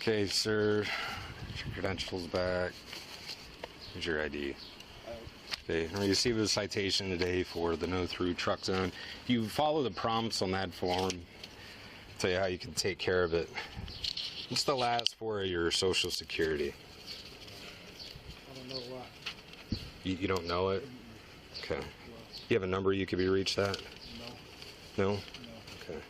Okay, sir. Get your credentials back. Here's your ID. Okay, I received a citation today for the no-through truck zone. If you follow the prompts on that form, I'll tell you how you can take care of it. What's the last four of your Social Security? I don't know why. You don't know it? Okay. You have a number you could be reached at? No. No? No. Okay.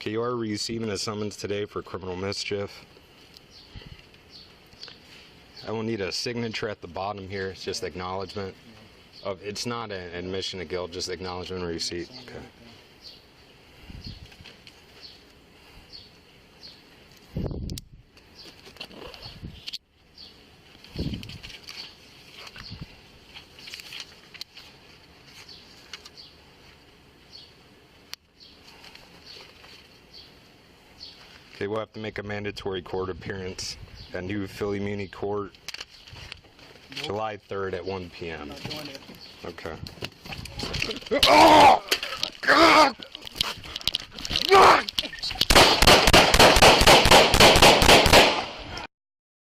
Okay, you are receiving a summons today for criminal mischief. I will need a signature at the bottom here. It's just acknowledgement. Of, it's not an admission of guilt, just acknowledgement of receipt. Okay. Okay, we'll have to make a mandatory court appearance at New Philly Muni Court, July 3rd at 1 p.m. I'm not doing it. Okay. Oh! God! God!